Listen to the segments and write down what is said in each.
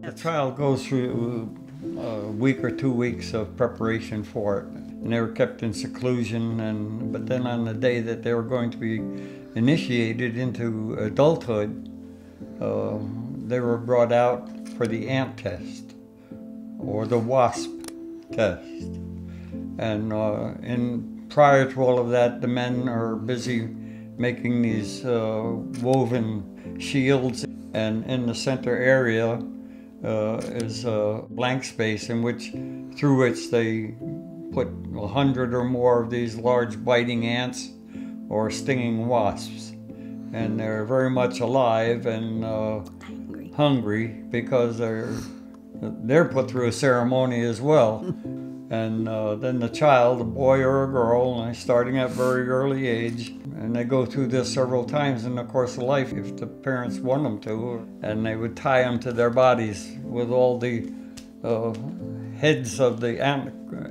The child goes through a week or 2 weeks of preparation for it. And they were kept in seclusion, but then on the day that they were going to be initiated into adulthood, they were brought out for the ant test or the wasp test. And prior to all of that, the men are busy making these woven shields, and in the center area is a blank space through which they put 100 or more of these large biting ants or stinging wasps. And they're very much alive and hungry because they're put through a ceremony as well. And then the child, a boy or a girl, starting at a very early age, and they go through this several times in the course of life if the parents want them to, and they would tie them to their bodies with all the heads of the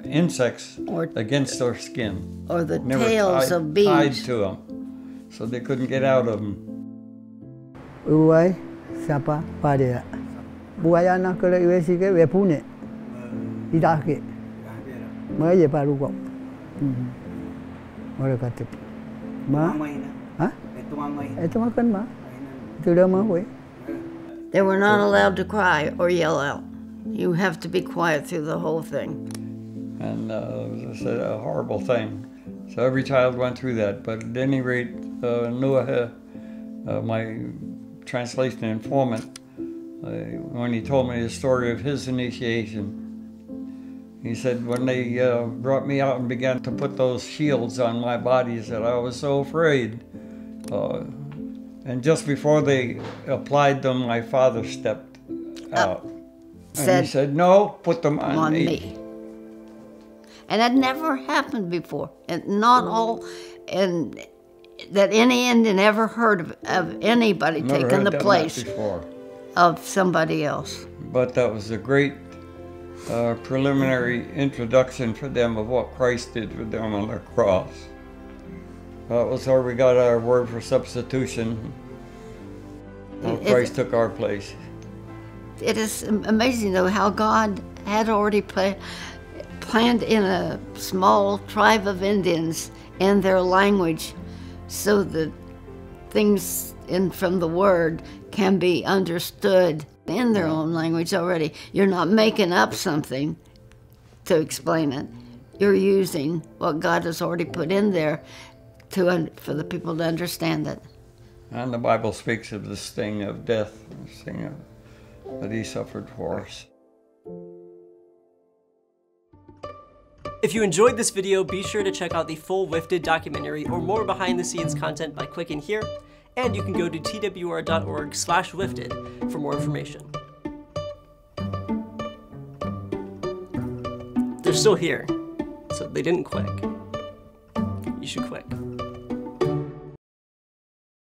insects against their skin. Or the tails of bees. Tied to them, so they couldn't get out of them. Uai, siapa pada? Buaya nak kalau iwe sike we pune. Tidak ke? Mereka baru kok. Mereka kata. Ma? Hah? Itu makan ma? Itu dah ma we. They were not allowed to cry or yell out. You have to be quiet through the whole thing. And it was a horrible thing. So every child went through that. But at any rate, Noah, my translation informant, when he told me the story of his initiation, he said when they brought me out and began to put those shields on my body, he said I was so afraid. And just before they applied them, my father stepped out. And he said, no, put them on me. And that never happened before. And not all, and that any Indian ever heard of anybody taking the place of somebody else. But that was a great preliminary introduction for them of what Christ did for them on the cross. That was where we got our word for substitution. How Christ took our place. It is amazing, though, how God had already planned in a small tribe of Indians in their language so that things from the Word can be understood in their own language already. You're not making up something to explain it. You're using what God has already put in there for the people to understand it. And the Bible speaks of the sting of death, the sting that He suffered for us. If you enjoyed this video, be sure to check out the full WIFTED documentary or more behind-the-scenes content by clicking here, and you can go to twr.org/WIFTED for more information. They're still here, so they didn't click. You should click.